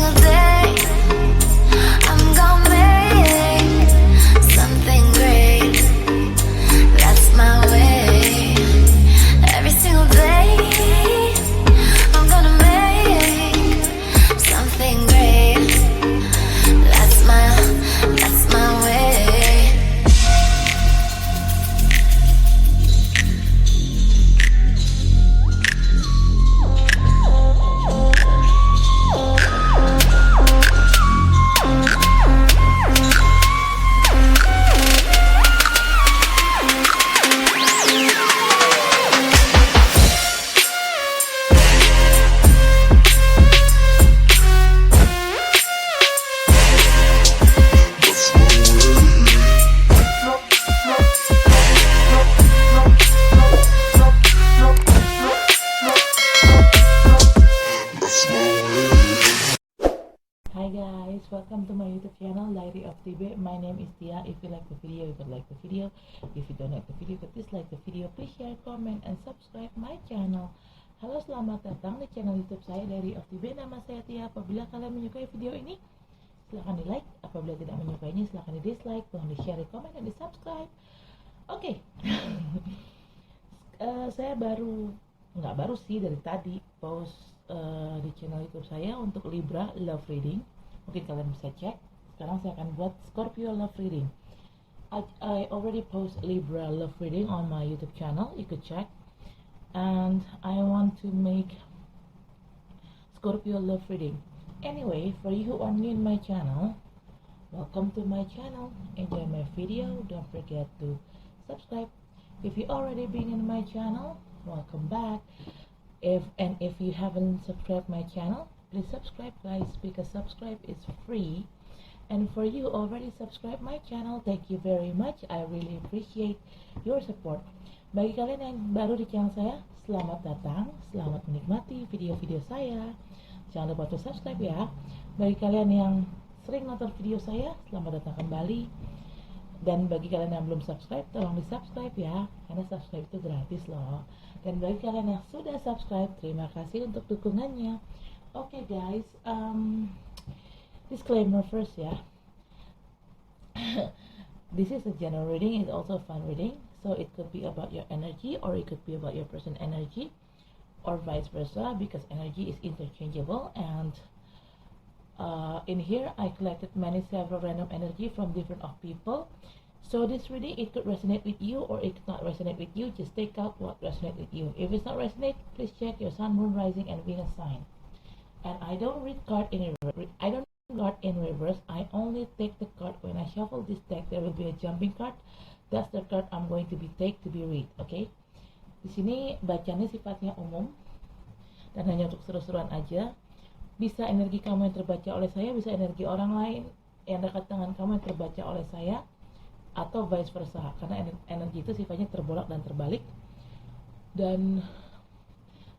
single day I'm gonna make something great. That's my way. Every single day I'm gonna make something great. That's my way. Hi guys, welcome to my YouTube channel Diary of TB. My name is Tia. If you like the video, you could like the video. If you don't like the video, you could dislike the video. Please share, comment, and subscribe my channel. Halo, selamat datang di channel YouTube saya Diary of TB. Nama saya Tia. Apabila kalian menyukai video ini, silahkan di like. Apabila tidak menyukainya, silahkan di dislike. Tolong di share, comment, dan di subscribe. Oke. Saya nggak baru sih, dari tadi post di channel YouTube saya untuk Libra Love Reading. Mungkin kalian bisa cek. Sekarang saya akan buat Scorpio Love Reading. I already post Libra Love Reading on my YouTube channel. You could check. And I want to make Scorpio Love Reading. Anyway, for you who are new in my channel, welcome to my channel. Enjoy my video. Don't forget to subscribe. If you already been in my channel, welcome back. If you haven't subscribed my channel, please subscribe guys, because subscribe is free. And for you already subscribe my channel, thank you very much. I really appreciate your support. Bagi kalian yang baru di channel saya, selamat datang, selamat menikmati video-video saya. Jangan lupa untuk subscribe ya. Bagi kalian yang sering nonton video saya, selamat datang kembali. Dan bagi kalian yang belum subscribe, tolong di subscribe ya, karena subscribe itu gratis loh. Dan bagi kalian yang sudah subscribe, terima kasih untuk dukungannya. Oke guys, disclaimer first ya. This is a general reading, it's also a fun reading. So it could be about your energy, or it could be about your person energy, or vice versa, because energy is interchangeable. And in here I collected several random energy from different people. So this reading, it could resonate with you or it could not resonate with you. Just take out what resonates with you. If it's not resonate, please check your sun, moon, rising, and Venus sign. And I don't read card in reverse. I don't read card in reverse. I only take the card when I shuffle this deck. There will be a jumping card. That's the card I'm going to be take to be read. Okay? Di sini bacanya sifatnya umum dan hanya untuk seru-seruan aja. Bisa energi kamu yang terbaca oleh saya, bisa energi orang lain yang dekat dengan kamu yang terbaca oleh saya, atau vice versa, karena energi itu sifatnya terbolak dan terbalik. Dan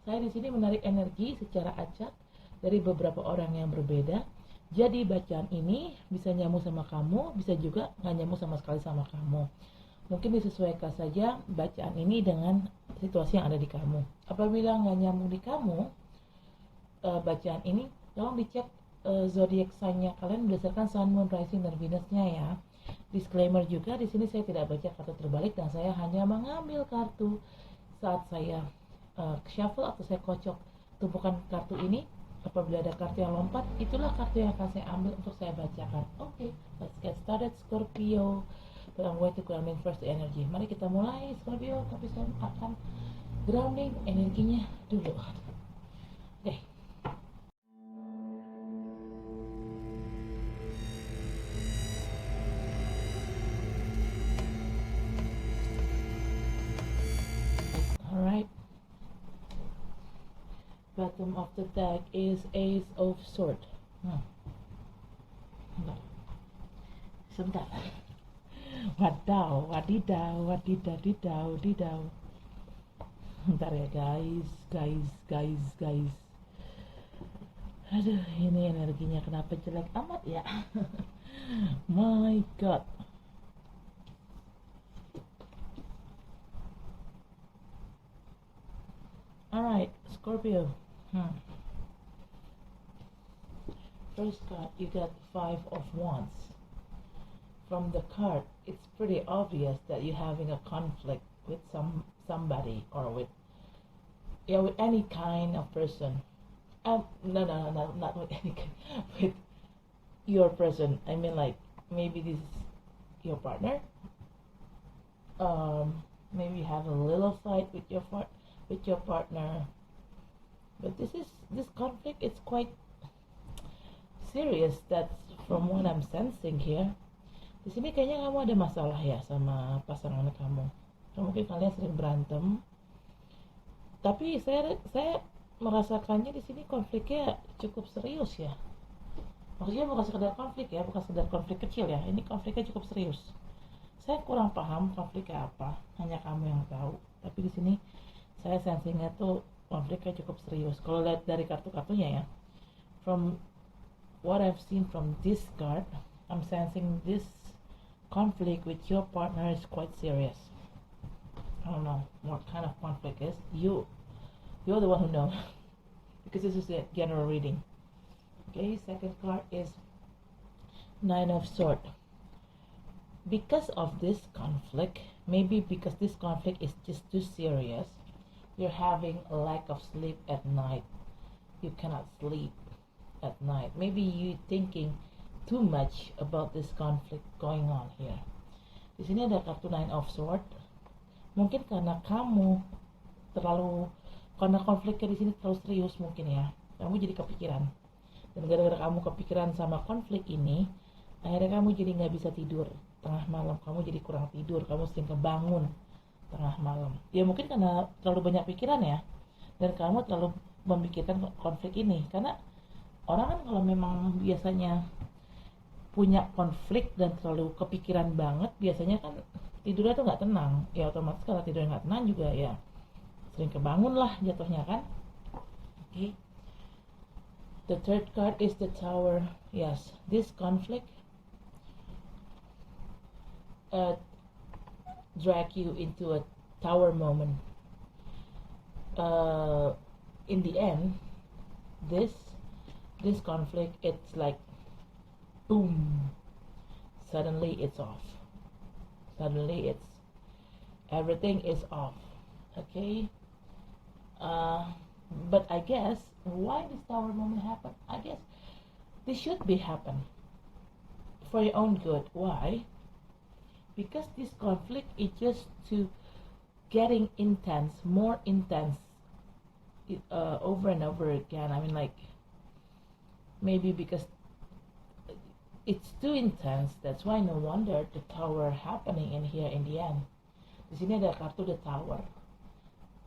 saya di sini menarik energi secara acak dari beberapa orang yang berbeda. Jadi bacaan ini bisa nyambung sama kamu, bisa juga nggak nyambung sama sekali sama kamu. Mungkin disesuaikan saja bacaan ini dengan situasi yang ada di kamu. Apabila nggak nyambung di kamu, bacaan ini, tolong dicek zodiak sign-nya kalian berdasarkan sun, moon, rising, dan Venus-nya ya. Disclaimer juga, di sini saya tidak baca kartu terbalik dan saya hanya mengambil kartu saat saya shuffle atau saya kocok tumpukan kartu ini. Apabila ada kartu yang lompat, itulah kartu yang akan saya ambil untuk saya bacakan. Oke, let's get started Scorpio. But I'm going to grounding first the energy. Mari kita mulai Scorpio, tapi saya akan grounding energinya dulu. Oke. Alright. Bottom of the deck is Ace of Swords. Sebentar. Wadaw, wadidaw, wadidadidau, didau. Bentar ya guys. Aduh, ini energinya kenapa jelek amat ya. My God. Alright, Scorpio. first card, you got 5 of Wands. From the card, it's pretty obvious that you're having a conflict with somebody, or with any kind of person. No, not with any kind, with your person. I mean, like, maybe this is your partner. Maybe you have a little fight with your partner. But this conflict is quite serious. That's from what I'm sensing here. Di sini kayaknya kamu ada masalah ya sama pasangan kamu. Mungkin kalian sering berantem. Tapi saya merasakannya di sini konfliknya cukup serius ya. Maksudnya bukan sekedar konflik ya, bukan sekedar konflik kecil ya. Ini konfliknya cukup serius. Saya kurang paham konfliknya apa, hanya kamu yang tahu. Tapi di sini saya sensingnya tuh konfliknya cukup serius. Kalau lihat dari kartu-kartunya ya, from what I've seen from this card, I'm sensing this conflict with your partner is quite serious. I don't know what kind of conflict is. You're the one who knows, because this is a general reading. Okay, second card is 9 of Swords. Because of this conflict, maybe because this conflict is just too serious, you're having a lack of sleep at night. You cannot sleep at night. Maybe you thinking too much about this conflict going on here. Di sini ada kartu 9 of Swords. Mungkin karena karena konfliknya di sini terlalu serius mungkin ya. Kamu jadi kepikiran. Dan gara-gara kamu kepikiran sama konflik ini, akhirnya kamu jadi nggak bisa tidur tengah malam. Kamu jadi kurang tidur. Kamu sering kebangun tengah malam. Ya mungkin karena terlalu banyak pikiran ya. Dan kamu terlalu memikirkan konflik ini. Karena orang kan kalau memang biasanya punya konflik dan terlalu kepikiran banget, biasanya kan tidurnya tuh nggak tenang. Ya otomatis kalau tidurnya nggak tenang juga ya sering kebangun lah jatuhnya kan. Okay. The third card is the Tower. Yes, this conflict drag you into a tower moment. In the end, this conflict, it's like boom, suddenly it's off. Suddenly everything is off. Okay. But I guess why this tower moment happened, I guess this should be happen for your own good. Why? Because this conflict is just to getting intense, more intense, over and over again. I mean, like, maybe because it's too intense, that's why no wonder the tower happening in here in the end. Di sini ada kartu the Tower.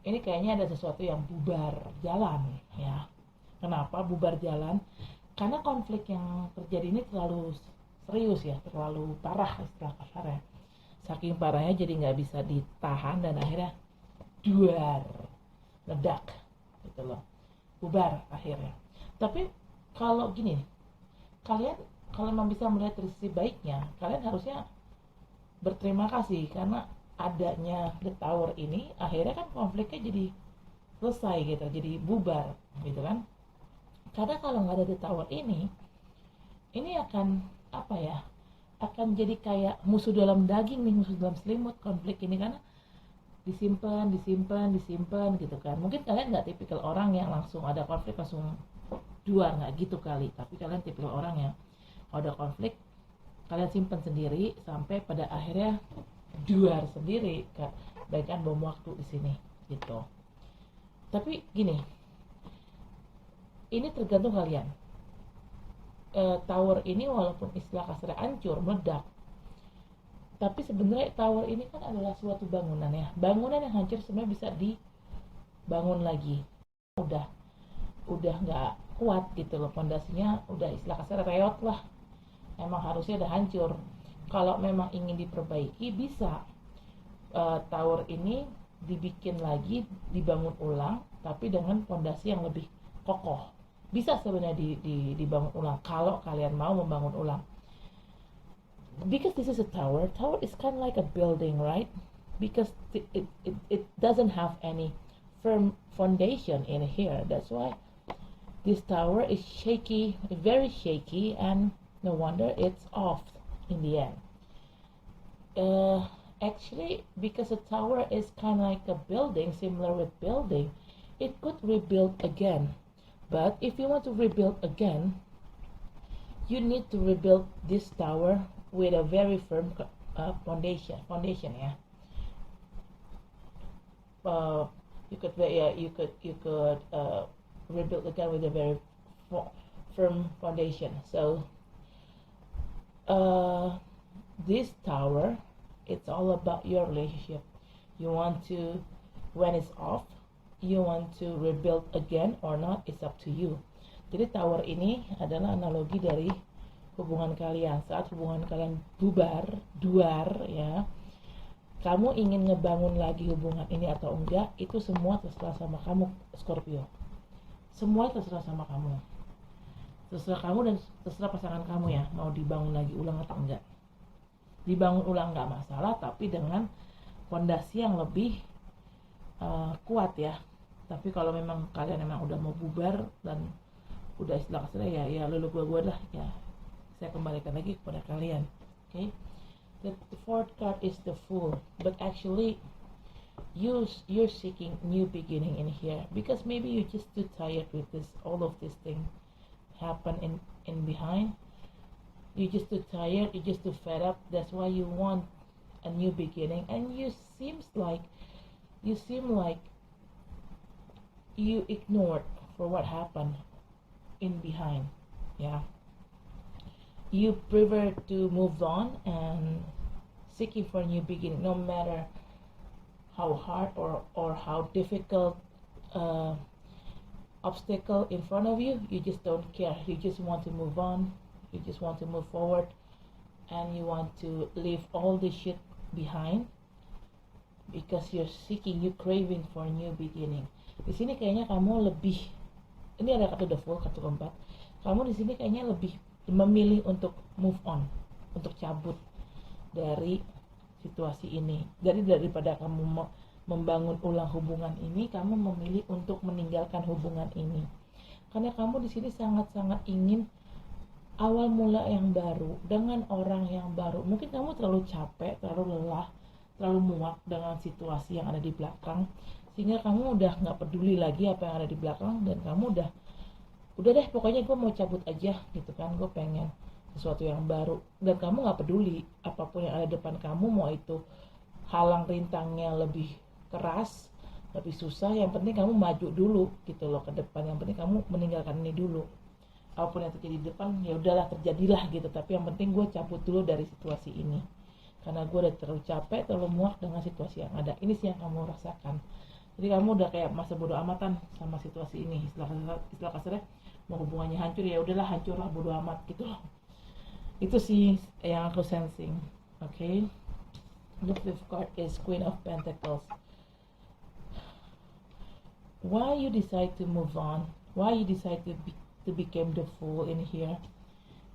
Ini kayaknya ada sesuatu yang bubar jalan ya. Kenapa bubar jalan? Karena konflik yang terjadi ini terlalu serius ya, terlalu parah istilah kasarnya. Saking parahnya jadi nggak bisa ditahan dan akhirnya duar, ledak gitu loh, bubar akhirnya. Tapi kalau gini, kalian kalau memang bisa melihat dari sisi baiknya, kalian harusnya berterima kasih karena adanya the Tower ini. Akhirnya kan konfliknya jadi selesai gitu, jadi bubar gitu kan. Karena kalau nggak ada the Tower ini akan apa ya, akan jadi kayak musuh dalam daging nih, musuh dalam selimut konflik ini, karena disimpan gitu kan. Mungkin kalian nggak tipikal orang yang langsung ada konflik langsung duar, nggak gitu kali. Tapi kalian tipikal orang yang kalau ada konflik kalian simpan sendiri sampai pada akhirnya duar sendiri kan, bagaikan bom waktu di sini gitu. Tapi gini, ini tergantung kalian. Tower ini walaupun istilah kasarnya hancur, meledak, tapi sebenarnya tower ini kan adalah suatu bangunan ya. Bangunan yang hancur sebenarnya bisa dibangun lagi. Udah nggak kuat gitu loh, pondasinya udah istilah kasarnya reot lah. Emang harusnya udah hancur. Kalau memang ingin diperbaiki bisa tower ini dibikin lagi, dibangun ulang, tapi dengan pondasi yang lebih kokoh. Bisa sebenarnya dibangun ulang kalau kalian mau membangun ulang. Because this is a tower is kind of like a building, right? Because it doesn't have any firm foundation in here. That's why This tower is shaky, very shaky, and no wonder it's off in the end. Actually, because a tower is kind of like a building, similar with building, it could rebuild again. But if you want to rebuild again, you need to rebuild this tower with a very firm foundation. Yeah. You could rebuild again with a very firm foundation. So this tower, it's all about your relationship. You want to, when it's off, you want to rebuild again or not, it's up to you. Jadi tower ini adalah analogi dari hubungan kalian. Saat hubungan kalian duar ya, kamu ingin ngebangun lagi hubungan ini atau enggak, itu semua terserah sama kamu, Scorpio. Semua terserah sama kamu. Terserah kamu dan terserah pasangan kamu ya, mau dibangun lagi ulang atau enggak. Dibangun ulang enggak masalah, tapi dengan fondasi yang lebih kuat ya. Tapi kalau memang kalian memang udah mau bubar dan udah istilah kasarnya ya lulu gua lah ya, saya kembalikan lagi kepada kalian. Okay, the fourth card is the Fool, but actually you're seeking new beginning in here, because maybe you're just too tired with this, all of this thing happen in behind. You're just too tired, you're just too fed up. That's why you want a new beginning, and you seem like you ignored for what happened in behind. Yeah, you prefer to move on and seeking for a new beginning, no matter how hard or how difficult obstacle in front of you. You just don't care. You just want to move on. You just want to move forward, and you want to leave all this shit behind, because you're seeking, you craving for a new beginning. Di sini kayaknya kamu lebih, ini ada kartu the Fool, kartu keempat. Kamu di sini kayaknya lebih memilih untuk move on, untuk cabut dari situasi ini. Jadi daripada kamu membangun ulang hubungan ini, kamu memilih untuk meninggalkan hubungan ini. Karena kamu di sini sangat-sangat ingin awal mula yang baru dengan orang yang baru. Mungkin kamu terlalu capek, terlalu lelah, terlalu muak dengan situasi yang ada di belakang, sehingga kamu udah nggak peduli lagi apa yang ada di belakang, dan kamu udah deh pokoknya gue mau cabut aja gitu kan, gue pengen sesuatu yang baru, dan kamu nggak peduli apapun yang ada depan kamu, mau itu halang rintangnya lebih keras, lebih susah, yang penting kamu maju dulu gitu loh ke depan, yang penting kamu meninggalkan ini dulu. Apapun yang terjadi di depan ya udahlah, terjadilah gitu, tapi yang penting gue cabut dulu dari situasi ini, karena gue udah terlalu capek, terlalu muak dengan situasi yang ada. Ini sih yang kamu rasakan. Jadi kamu udah kayak masa bodo amatan sama situasi ini, istilah kasarnya, mau hubungannya hancur ya udahlah, hancurlah, bodo amat gitu loh. Itu sih yang aku sensing. Okay, the fifth card is Queen of Pentacles. Why you decide to move on? Why you decide to become the Fool in here?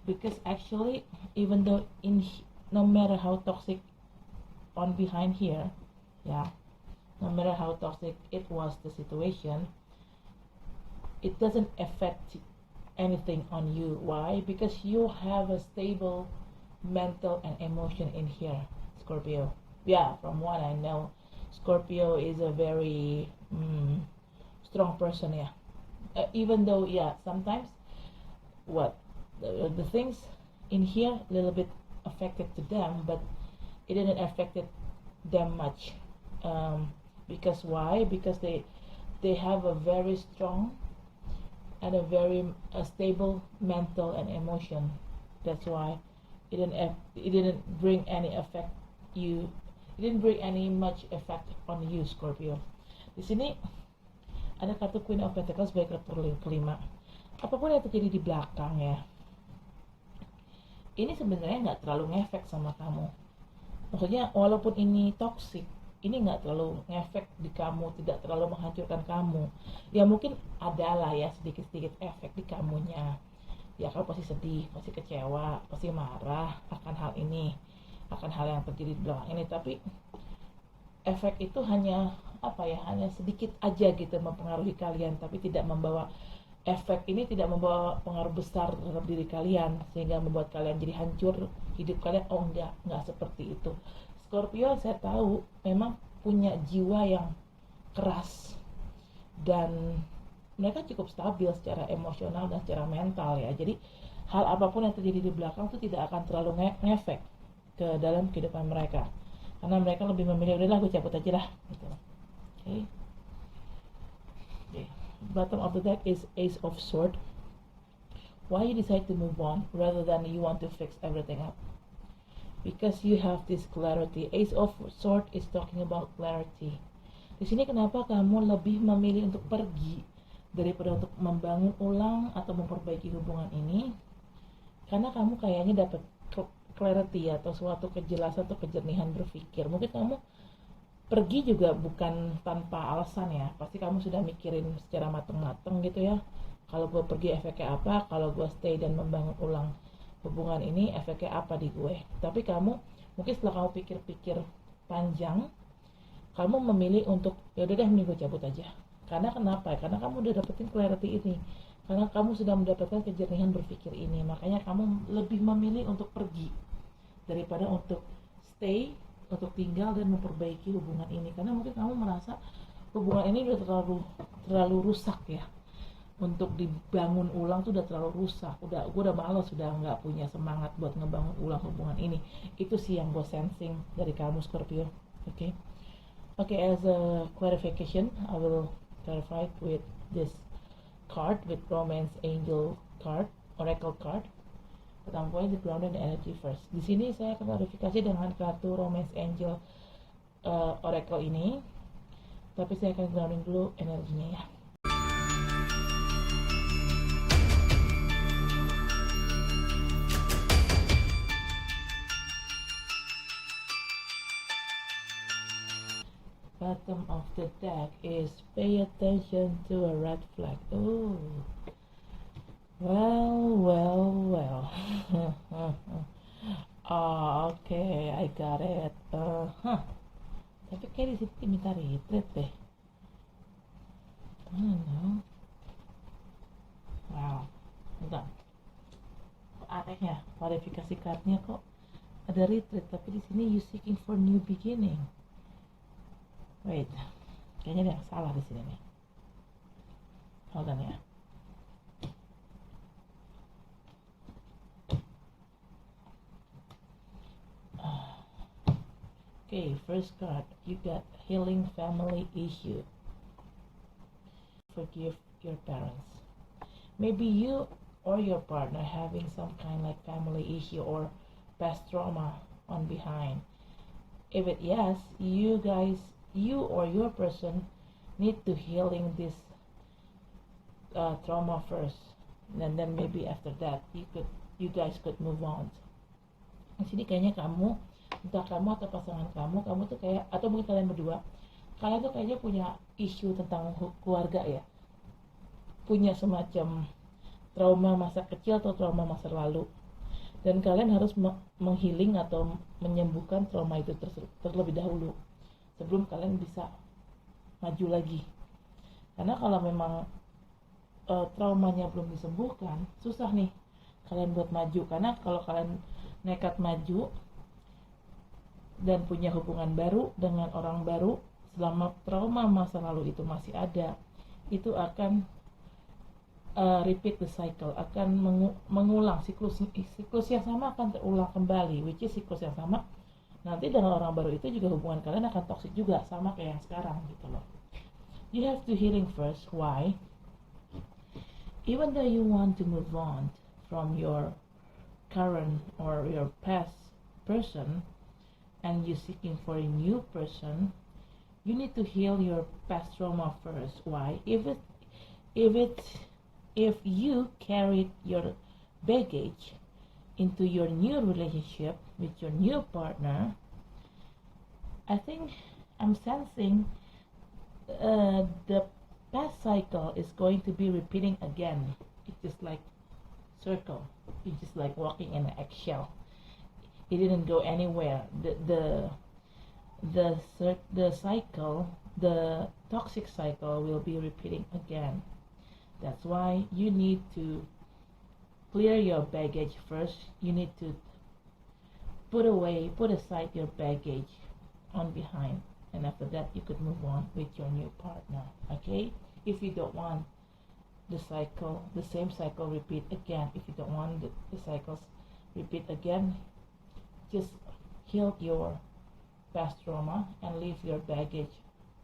Because actually, even though no matter how toxic on behind here, yeah, no matter how toxic it was, the situation, it doesn't affect anything on you. Why? Because you have a stable mental and emotion in here, Scorpio. Yeah, from what I know, Scorpio is a very strong person. Yeah, even though sometimes the things in here a little bit affected to them, but it didn't affect them much. Because why? Because they have a very strong and a very stable mental and emotion. That's why it didn't bring any effect you. It didn't bring any much effect on you, Scorpio. Di sini ada kartu Queen of Pentacles sebagai kartu kelima. Apapun yang terjadi di belakang ya, ini sebenarnya nggak terlalu ngefek sama kamu. Maksudnya walaupun ini toxic, ini nggak terlalu ngefek di kamu, tidak terlalu menghancurkan kamu. Ya mungkin adalah ya sedikit-sedikit efek di kamunya. Ya kamu pasti sedih, pasti kecewa, pasti marah akan hal ini, akan hal yang terjadi di belakang ini. Tapi efek itu hanya hanya sedikit aja gitu mempengaruhi kalian, tapi tidak membawa efek ini tidak membawa pengaruh besar terhadap diri kalian sehingga membuat kalian jadi hancur hidup kalian. Oh enggak seperti itu. Scorpio saya tahu memang punya jiwa yang keras dan mereka cukup stabil secara emosional dan secara mental ya. Jadi hal apapun yang terjadi di belakang itu tidak akan terlalu ngefek ke dalam kehidupan mereka karena mereka lebih memilih udahlah gue cabut aja lah gitu. Okay. Bottom of the deck is Ace of Swords. Why you decide to move on rather than you want to fix everything up? Because you have this clarity. Ace of Swords is talking about clarity. Di sini kenapa kamu lebih memilih untuk pergi daripada untuk membangun ulang atau memperbaiki hubungan ini? Karena kamu kayaknya dapat clarity atau suatu kejelasan atau kejernihan berpikir. Mungkin kamu pergi juga bukan tanpa alasan ya, pasti kamu sudah mikirin secara mateng-mateng gitu ya, kalau gue pergi efeknya apa, kalau gue stay dan membangun ulang hubungan ini efeknya apa di gue. Tapi kamu mungkin setelah kamu pikir-pikir panjang, kamu memilih untuk ya udah deh mending gue cabut aja. Karena kenapa? Karena kamu udah dapetin clarity ini, karena kamu sudah mendapatkan kejernihan berpikir ini, makanya kamu lebih memilih untuk pergi daripada untuk stay, untuk tinggal dan memperbaiki hubungan ini. Karena mungkin kamu merasa hubungan ini udah terlalu rusak ya, untuk dibangun ulang tuh udah terlalu rusak, gue udah malas, sudah nggak punya semangat buat ngebangun ulang hubungan ini. Itu sih yang gue sensing dari kamu Scorpio. Oke, as a clarification, I will clarify with this card, with Romance Angel card, Oracle card. But I'm going to ground the energy first. Di sini saya akan klarifikasi dengan kartu Romance Angel Oracle ini, tapi saya akan grounding dulu energinya ya. Bottom of the deck is pay attention to a red flag. Oh. Well. Okay, I got it. Tapi kayak di situ diminta retreat deh. I don't know. Wow, enggak. Kok aneh ya, klarifikasi kartunya kok ada retreat, tapi di sini you seeking for new beginning. Wait, kayaknya ada yang salah di sini nih. Hold on ya. Okay, first card, you got healing family issue. Forgive your parents. Maybe you or your partner having some kind like family issue or past trauma on behind. If it yes, you or your person need to healing this trauma first, and then maybe after that you guys could move on. Di sini kayaknya kamu, entah kamu atau pasangan kamu tuh kayak, atau mungkin kalian berdua, kalian tuh kayaknya punya isu tentang keluarga ya, punya semacam trauma masa kecil atau trauma masa lalu, dan kalian harus menghealing atau menyembuhkan trauma itu terlebih dahulu sebelum kalian bisa maju lagi. Karena kalau memang traumanya belum disembuhkan, susah nih kalian buat maju. Karena kalau kalian nekat maju dan punya hubungan baru dengan orang baru, selama trauma masa lalu itu masih ada, itu akan repeat the cycle, akan mengulang siklus yang sama akan terulang kembali, which is siklus yang sama nanti dengan orang baru itu juga hubungan kalian akan toxic juga, sama kayak yang sekarang gitu loh. You have to healing first. Why? Even though you want to move on from your current or your past person and you're seeking for a new person, you need to heal your past trauma first. Why? If you carried your baggage into your new relationship with your new partner, I think I'm sensing the past cycle is going to be repeating again. It's just like circle. It's just like walking in an eggshell. It didn't go anywhere. The cycle, the toxic cycle will be repeating again. That's why you need to clear your baggage first. You need to put aside your baggage on behind, and after that you could move on with your new partner. Okay, if you don't want the same cycle repeat again, if you don't want the cycles repeat again, just heal your past trauma and leave your baggage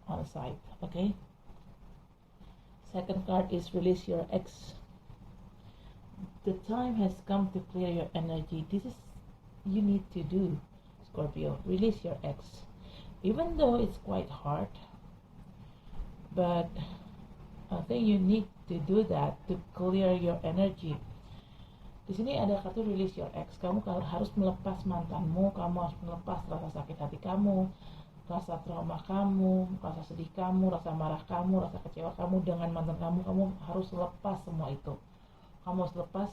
on the side. Okay, second card is release your ex. The time has come to clear your energy. This is you need to do, Scorpio. Release your ex, even though it's quite hard, but I think you need to do that to clear your energy. Di sini ada kartu release your ex. Kamu harus melepas mantanmu, kamu harus melepas rasa sakit hati kamu, rasa trauma kamu, rasa sedih kamu, rasa marah kamu, rasa kecewa kamu dengan mantan kamu. Kamu harus lepas semua itu. Kamu harus lepas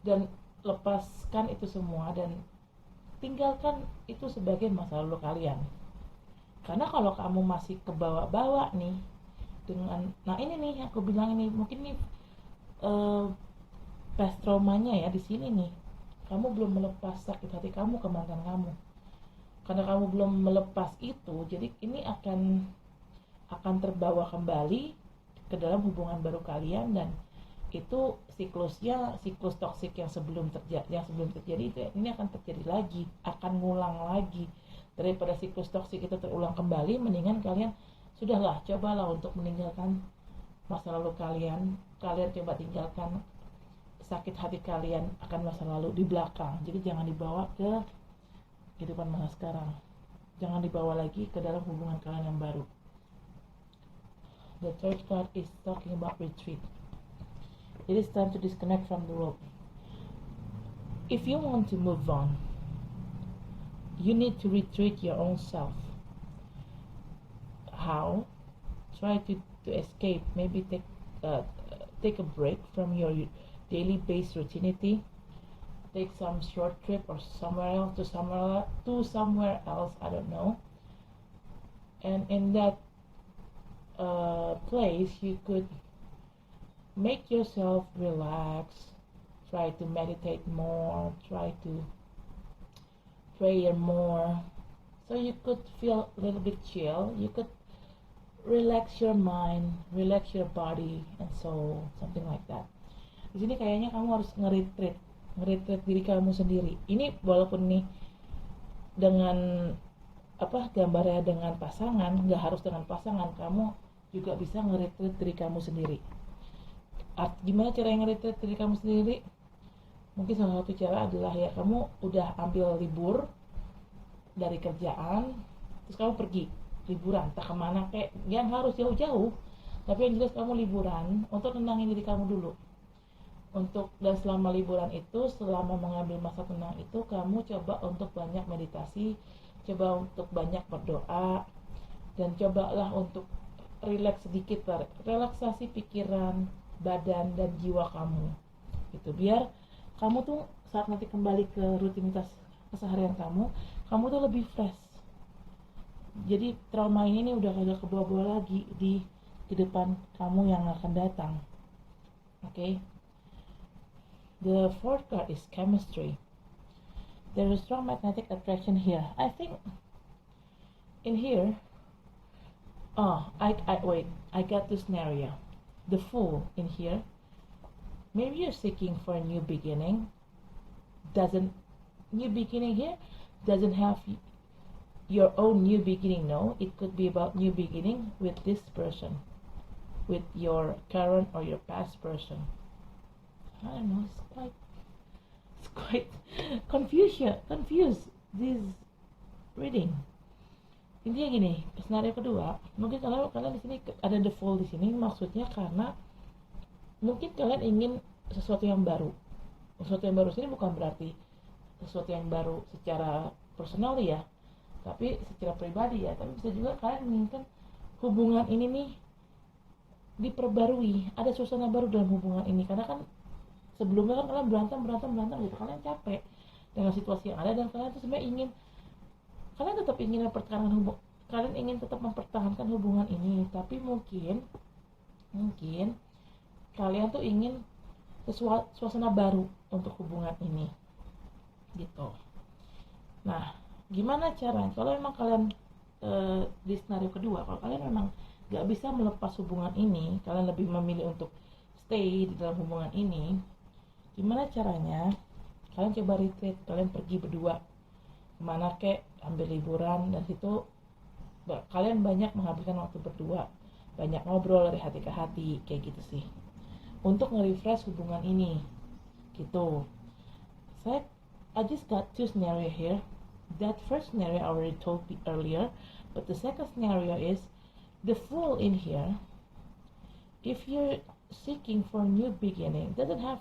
dan lepaskan itu semua dan tinggalkan itu sebagai masa lalu kalian. Karena kalau kamu masih kebawa-bawa nih dengan, nah ini nih aku bilang ini mungkin nih past traumanya ya di sini nih. Kamu belum melepas sakit hati kamu ke mantan kamu. Karena kamu belum melepas itu, jadi ini akan terbawa kembali ke dalam hubungan baru kalian, dan itu siklus toksik yang sebelum terjadi itu ini akan terjadi lagi, akan ngulang lagi. Daripada siklus toksik itu terulang kembali, mendingan kalian sudahlah, cobalah untuk meninggalkan masa lalu kalian coba tinggalkan sakit hati kalian akan masa lalu di belakang. Jadi jangan dibawa ke kehidupan masa sekarang, jangan dibawa lagi ke dalam hubungan kalian yang baru. The third card is talking about retreat. It is time to disconnect from the world. If you want to move on, you need to retreat your own self. How? Try to escape. Maybe take a break from your daily based routinity. Take some short trip or somewhere else. I don't know. And in that place, you could make yourself relax. Try to meditate more. Try to pray more. So you could feel a little bit chill. You could relax your mind, relax your body and soul, something like that. Di sini kayaknya kamu harus nge-retreat diri kamu sendiri. Ini walaupun nih dengan gambarnya dengan pasangan, nggak harus dengan pasangan, kamu juga bisa nge-retreat diri kamu sendiri. Gimana cara nge-retreat diri kamu sendiri? Mungkin salah satu cara adalah ya kamu udah ambil libur dari kerjaan, terus kamu pergi liburan, tak kemana, kayak yang harus jauh-jauh, tapi yang jelas kamu liburan untuk tenangin diri kamu dulu. Dan selama liburan itu, selama mengambil masa tenang itu, kamu coba untuk banyak meditasi, coba untuk banyak berdoa, dan cobalah untuk relax sedikit, relaksasi pikiran, badan, dan jiwa kamu gitu, biar kamu tuh saat nanti kembali ke rutinitas keseharian kamu tuh lebih fresh. Jadi trauma ini nih udah kagak kebawa-bawa lagi di depan kamu yang akan datang. Okay. The fourth card is chemistry. There is strong magnetic attraction here. I think in here, I got the scenario. The Fool in here. Maybe you're seeking for a new beginning. New beginning here doesn't have your own new beginning. No, it could be about new beginning with this person, with your current or your past person. I don't know, it's quite confused this reading. Intinya gini, skenario kedua, mungkin kalian di sini ada the Fool di sini, maksudnya karena mungkin kalian ingin sesuatu yang baru. Sesuatu yang baru sini bukan berarti sesuatu yang baru secara personal ya, tapi secara pribadi ya. Tapi bisa juga kalian menginginkan hubungan ini nih diperbarui, ada suasana baru dalam hubungan ini. Karena kan sebelumnya kan kalian berantem gitu, kalian capek dengan situasi yang ada, dan kalian tuh sebenarnya kalian ingin tetap mempertahankan hubungan ini, tapi mungkin kalian tuh ingin suasana baru untuk hubungan ini gitu. Nah, gimana caranya kalau memang kalian di skenario kedua, kalau kalian memang gak bisa melepas hubungan ini, kalian lebih memilih untuk stay di dalam hubungan ini, gimana caranya? Kalian coba retreat, kalian pergi berdua kemana kek, ambil liburan, dan situ kalian banyak menghabiskan waktu berdua, banyak ngobrol dari hati ke hati, kayak gitu sih, untuk nge-refresh hubungan ini gitu. I just got two scenario here. That first scenario I already told you earlier, but the second scenario is the Fool in here. If you're seeking for a new beginning, doesn't have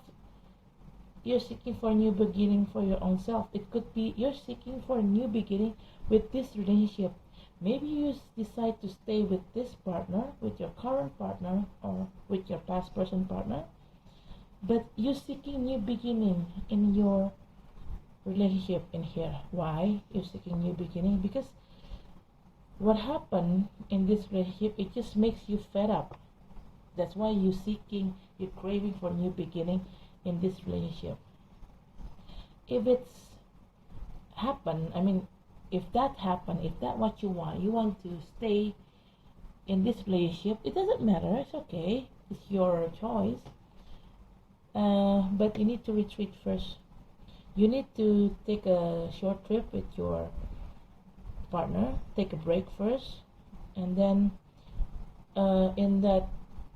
you're seeking for a new beginning for your own self. It could be you're seeking for a new beginning with this relationship. Maybe you decide to stay with this partner, with your current partner, or with your past person partner, but you're seeking new beginning in your relationship in here. Why you're seeking new beginning? Because what happened in this relationship, it just makes you fed up. That's why you're craving for new beginning in this relationship. If it's happened, if that happened, if that what you want to stay in this relationship, it doesn't matter, it's okay, it's your choice. But you need to retreat first. You need to take a short trip with your partner, take a break first, and then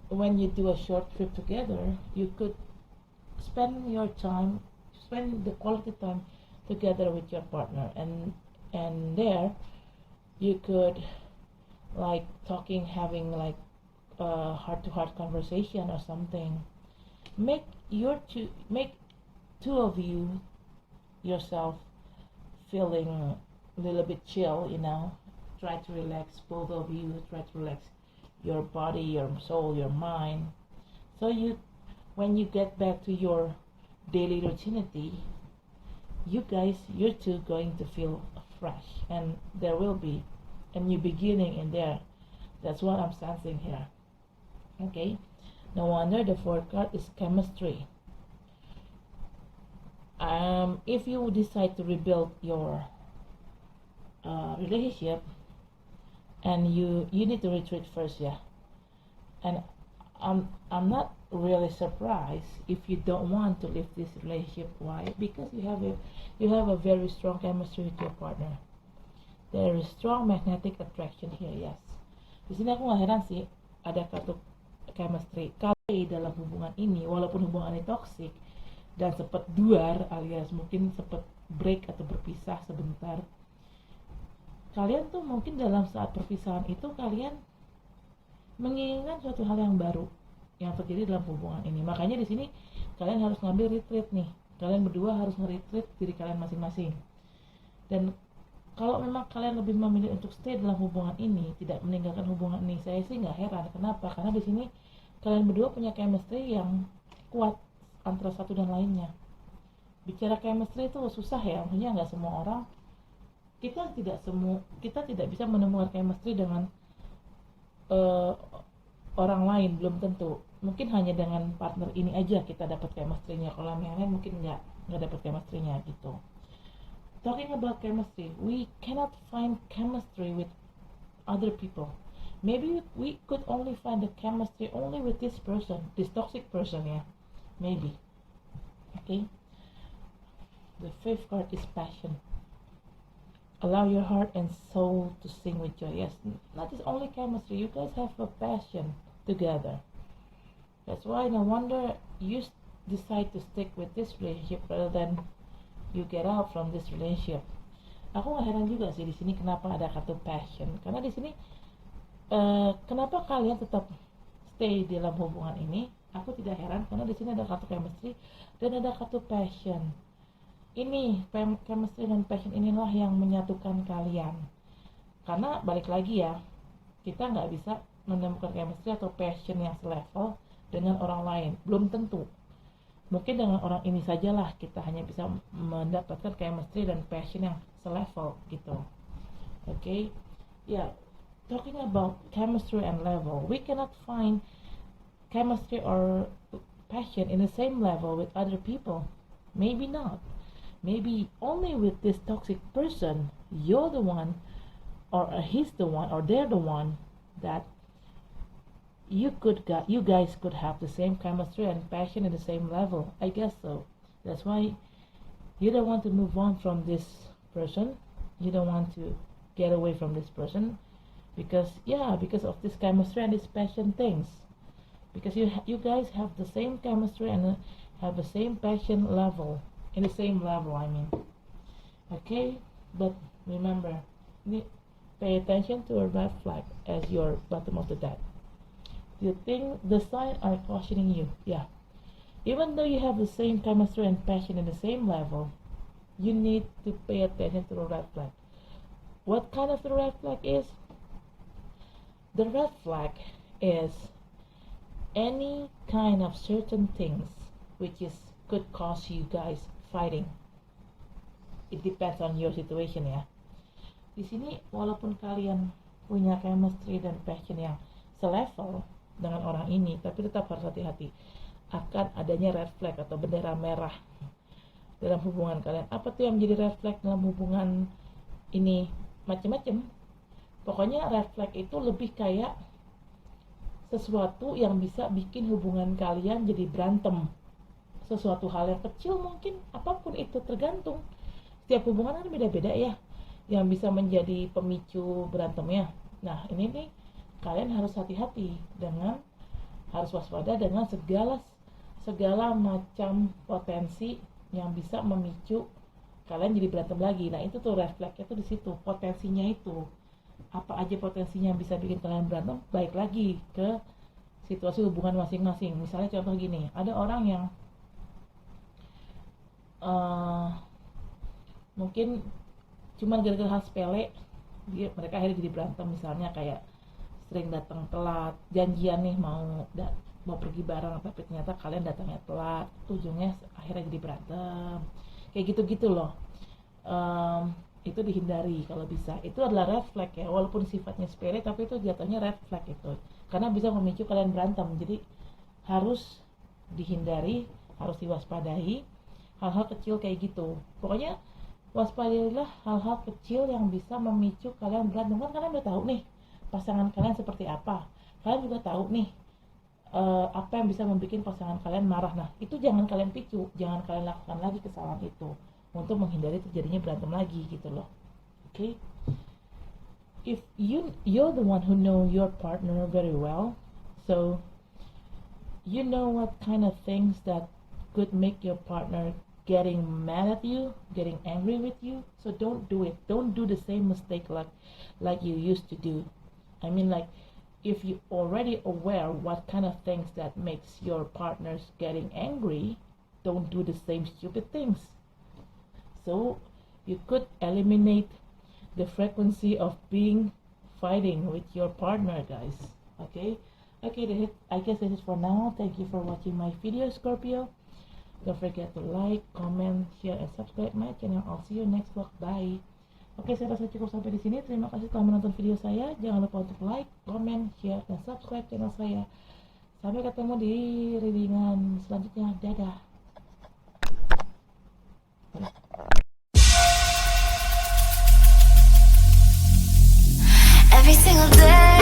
when you do a short trip together, you could spend the quality time together with your partner, and there you could like having like a heart-to-heart conversation or something. Make two of you yourself feeling a little bit chill, try to relax, both of you try to relax your body, your soul, your mind, so when you get back to your daily routinity, you're two going to feel fresh, and there will be a new beginning in there. That's what I'm sensing here. Okay, no wonder the fourth card is chemistry. If you decide to rebuild your relationship, and you need to retreat first, yeah. And I'm not really surprised if you don't want to leave this relationship. Why? Because you have a very strong chemistry with your partner. There is strong magnetic attraction here, yes. Di sini aku nggak heran sih ada kartu chemistry. Kalau dalam hubungan ini, walaupun hubungan ini toxic dan sempat duar alias mungkin sempat break atau berpisah sebentar, kalian tuh mungkin dalam saat perpisahan itu kalian menginginkan suatu hal yang baru yang terjadi dalam hubungan ini. Makanya di sini kalian harus ngambil retreat nih. Kalian berdua harus nge-retreat diri kalian masing-masing. Dan kalau memang kalian lebih memilih untuk stay dalam hubungan ini, tidak meninggalkan hubungan ini, saya sih nggak heran. Kenapa? Karena di sini kalian berdua punya chemistry yang kuat antara satu dan lainnya. Bicara chemistry itu susah ya, maksudnya nggak semua orang. Kita tidak bisa menemukan chemistry dengan orang lain, belum tentu. Mungkin hanya dengan partner ini aja kita dapat chemistry-nya. Kalau yang lain mungkin nggak dapat chemistry-nya gitu. Talking about chemistry, we cannot find chemistry with other people. Maybe we could only find the chemistry only with this person, this toxic person, yeah. Maybe. Okay. The fifth card is passion. Allow your heart and soul to sing with joy. Yes, not just only chemistry. You guys have a passion together. That's why no wonder you decide to stick with this relationship rather than you get out from this relationship. Aku nggak heran juga sih di sini kenapa ada kartu passion. Karena di sini kenapa kalian tetap stay dalam hubungan ini? Aku tidak heran karena di sini ada kartu chemistry dan ada kartu passion. Ini chemistry dan passion inilah yang menyatukan kalian. Karena balik lagi ya, kita nggak bisa menemukan chemistry atau passion yang selevel dengan orang lain. Belum tentu. Mungkin dengan orang ini sajalah kita hanya bisa mendapatkan chemistry dan passion yang selevel gitu. Okay? Yeah, talking about chemistry and level, we cannot find chemistry or passion in the same level with other people. Maybe not. Maybe only with this toxic person, you're the one, or he's the one, or they're the one that you guys could have the same chemistry and passion in the same level. I guess so. That's why you don't want to move on from this person. You don't want to get away from this person because of this chemistry and this passion things. Because you guys have the same chemistry and have the same passion level, in the same level, I mean. Okay, but remember, pay attention to a red flag as your bottom of the deck. You think the signs are cautioning you, yeah. Even though you have the same chemistry and passion in the same level, you need to pay attention to the red flag. What kind of the red flag is? The red flag is any kind of certain things which could cause you guys fighting. It depends on your situation ya. Di sini walaupun kalian punya chemistry dan passion yang selevel dengan orang ini, tapi tetap harus hati-hati akan adanya red flag atau bendera merah dalam hubungan kalian. Apa tuh yang menjadi red flag dalam hubungan ini? Macam-macam. Pokoknya red flag itu lebih kayak sesuatu yang bisa bikin hubungan kalian jadi berantem. Sesuatu hal yang kecil mungkin, apapun itu, tergantung. Setiap hubungan kan beda-beda ya, yang bisa menjadi pemicu berantemnya. Nah ini nih, kalian harus hati-hati dengan, harus waspada dengan segala macam potensi yang bisa memicu kalian jadi berantem lagi. Nah itu tuh red flagnya tuh di situ, potensinya itu. Apa aja potensinya yang bisa bikin kalian berantem, baik lagi ke situasi hubungan masing-masing. Misalnya contoh gini, ada orang yang mungkin cuma gara-gara hal sepele mereka akhirnya jadi berantem. Misalnya kayak sering datang telat, janjian nih mau pergi bareng, tapi ternyata kalian datangnya telat, ujungnya akhirnya jadi berantem. Kayak gitu-gitu loh. Itu dihindari kalau bisa. Itu adalah red flag ya, walaupun sifatnya sepele tapi itu jatuhnya red flag itu, karena bisa memicu kalian berantem. Jadi harus dihindari, harus diwaspadai hal-hal kecil kayak gitu. Pokoknya waspadailah hal-hal kecil yang bisa memicu kalian berantem. Kan kalian udah tahu nih pasangan kalian seperti apa, kalian juga tahu nih apa yang bisa membuat pasangan kalian marah. Nah itu jangan kalian picu, jangan kalian lakukan lagi kesalahan itu untuk menghindari terjadinya berantem lagi gitu loh. Okay, if you're the one who know your partner very well, so you know what kind of things that could make your partner getting mad at you, getting angry with you. So don't do it. Don't do the same mistake like you used to do. I mean, like, if you already aware what kind of things that makes your partners getting angry, don't do the same stupid things. So you could eliminate the frequency of being fighting with your partner, guys. Okay, I guess this is for now. Thank you for watching my video, Scorpio. Don't forget to like, comment, share, and subscribe my channel. I'll see you next vlog. Bye. Oke, saya rasa cukup sampai di sini. Terima kasih telah menonton video saya. Jangan lupa untuk like, comment, share, dan subscribe channel saya. Sampai ketemu di readingan selanjutnya. Dadah. Every single day